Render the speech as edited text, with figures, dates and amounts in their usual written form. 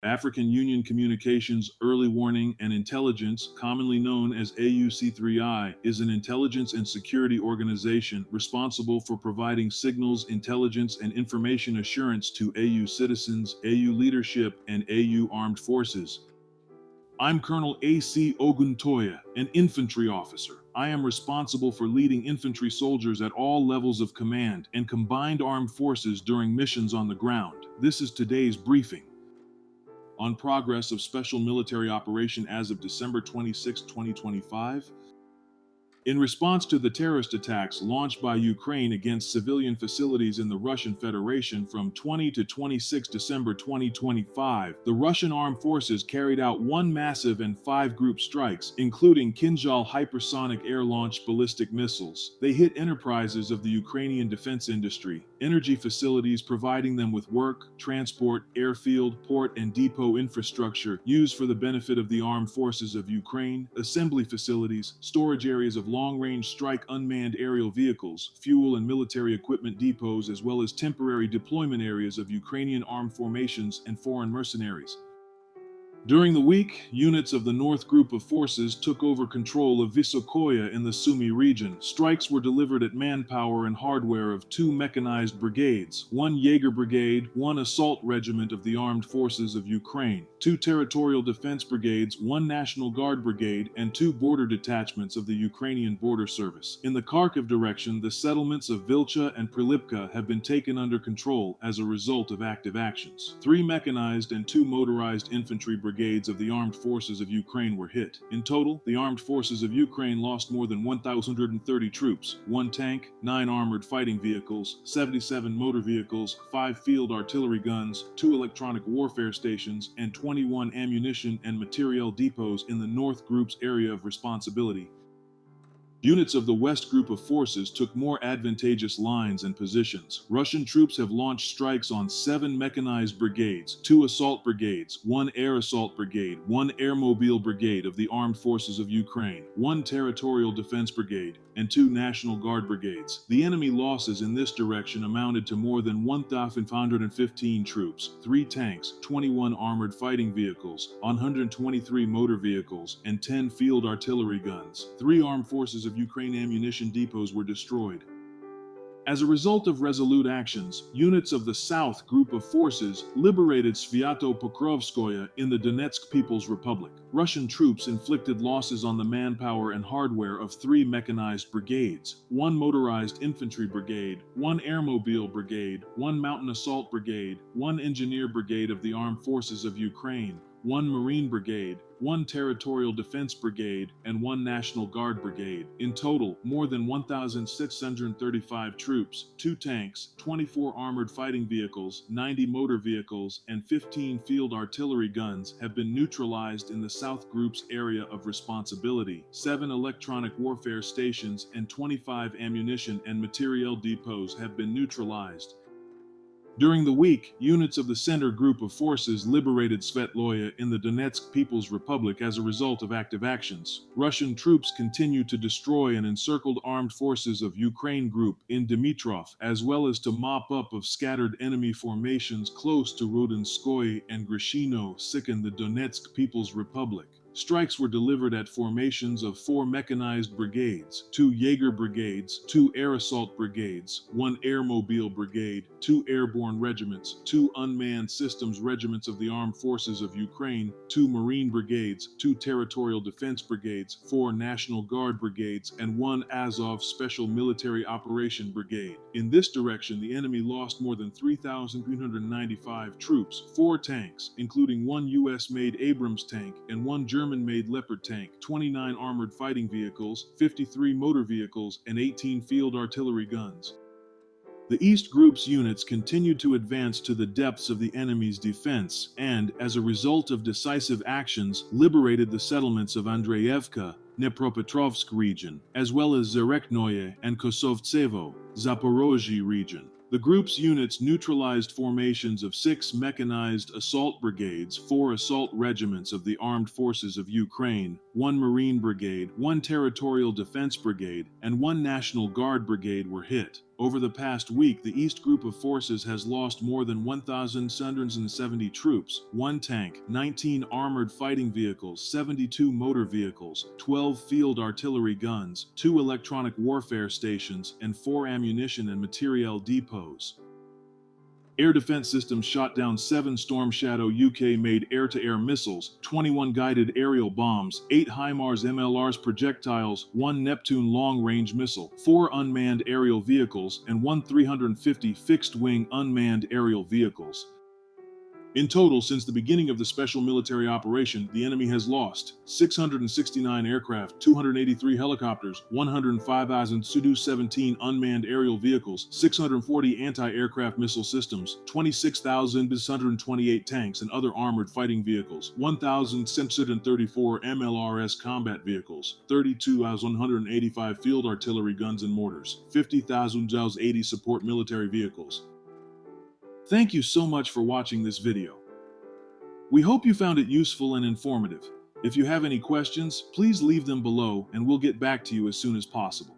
African Union Communications Early Warning and Intelligence, commonly known as AUC3I, is an intelligence and security organization responsible for providing signals, intelligence, and information assurance to AU citizens, AU leadership, and AU armed forces. I'm Colonel A.C. Oguntoya, an infantry officer. I am responsible for leading infantry soldiers at all levels of command and combined armed forces during missions on the ground. This is today's briefing on progress of special military operation as of December 26, 2025. In response to the terrorist attacks launched by Ukraine against civilian facilities in the Russian Federation from 20 to 26 December 2025, the Russian armed forces carried out 1 massive and 5 group strikes, including Kinzhal hypersonic air-launched ballistic missiles. They hit enterprises of the Ukrainian defense industry, energy facilities providing them with work, transport, airfield, port, and depot infrastructure used for the benefit of the armed forces of Ukraine, assembly facilities, storage areas of long-range strike unmanned aerial vehicles, fuel and military equipment depots, as well as temporary deployment areas of Ukrainian armed formations and foreign mercenaries. During the week, units of the North Group of Forces took over control of Vysokoye in the Sumy region. Strikes were delivered at manpower and hardware of 2 mechanized brigades, 1 Jaeger brigade, 1 assault regiment of the armed forces of Ukraine, 2 territorial defense brigades, 1 National Guard brigade, and 2 border detachments of the Ukrainian Border Service. In the Kharkov direction, the settlements of Vilcha and Prilipka have been taken under control as a result of active actions. 3 mechanized and 2 motorized infantry brigades of the armed forces of Ukraine were hit. In total, the armed forces of Ukraine lost more than 1,130 troops, 1 tank, 9 armored fighting vehicles, 77 motor vehicles, 5 field artillery guns, 2 electronic warfare stations, and 21 ammunition and materiel depots in the North Group's area of responsibility. Units of the West Group of Forces took more advantageous lines and positions. Russian troops have launched strikes on 7 mechanized brigades, 2 assault brigades, 1 air assault brigade, 1 airmobile brigade of the armed forces of Ukraine, 1 territorial defense brigade, and 2 National Guard brigades. The enemy losses in this direction amounted to more than 1,515 troops, 3 tanks, 21 armored fighting vehicles, 123 motor vehicles, and 10 field artillery guns. 3 armed forces of Ukraine ammunition depots were destroyed. As a result of resolute actions, units of the South Group of Forces liberated Sviato-Pokrovskoye in the Donetsk People's Republic. Russian troops inflicted losses on the manpower and hardware of 3 mechanized brigades, 1 motorized infantry brigade, 1 airmobile brigade, 1 mountain assault brigade, 1 engineer brigade of the armed forces of Ukraine, 1 Marine Brigade, 1 Territorial Defense Brigade, and 1 National Guard Brigade. In total, more than 1,635 troops, 2 tanks, 24 armored fighting vehicles, 90 motor vehicles, and 15 field artillery guns have been neutralized in the South Group's area of responsibility. 7 electronic warfare stations and 25 ammunition and materiel depots have been neutralized. During the week, units of the Center Group of Forces liberated Svetloye in the Donetsk People's Republic as a result of active actions. Russian troops continued to destroy and encircled armed forces of Ukraine Group in Dmitrov, as well as to mop up of scattered enemy formations close to Rodinskoye and Grishino in the Donetsk People's Republic. Strikes were delivered at formations of 4 mechanized brigades, 2 Jaeger brigades, 2 air assault brigades, 1 airmobile brigade, 2 airborne regiments, 2 unmanned systems regiments of the armed forces of Ukraine, 2 Marine brigades, 2 territorial defense brigades, 4 National Guard brigades, and 1 Azov Special Military Operation Brigade. In this direction, the enemy lost more than 3,395 troops, 4 tanks, including 1 US-made Abrams tank and 1 German-made Leopard tank, 29 armored fighting vehicles, 53 motor vehicles, and 18 field artillery guns. The East Group's units continued to advance to the depths of the enemy's defense and, as a result of decisive actions, liberated the settlements of Andreyevka, Dnepropetrovsk region, as well as Zerekhnoye and Kosovtsevo, Zaporozhye region. The group's units neutralized formations of 6 mechanized assault brigades, 4 assault regiments of the armed forces of Ukraine, 1 Marine brigade, 1 territorial defense brigade, and 1 National Guard brigade were hit. Over the past week, the East Group of Forces has lost more than 1,770 troops, 1 tank, 19 armored fighting vehicles, 72 motor vehicles, 12 field artillery guns, 2 electronic warfare stations, and 4 ammunition and materiel depots. Air defense systems shot down 7 Storm Shadow UK-made air-to-air missiles, 21 guided aerial bombs, 8 HIMARS MLRS projectiles, 1 Neptune long-range missile, 4 unmanned aerial vehicles, and 1 350 fixed-wing unmanned aerial vehicles. In total, since the beginning of the special military operation, the enemy has lost 669 aircraft, 283 helicopters, 105,000 Su-17 unmanned aerial vehicles, 640 anti-aircraft missile systems, 26,628 tanks and other armored fighting vehicles, 1,634 MLRS combat vehicles, 32,185 field artillery guns and mortars, 50,080 support military vehicles. Thank you so much for watching this video. We hope you found it useful and informative. If you have any questions, please leave them below and we'll get back to you as soon as possible.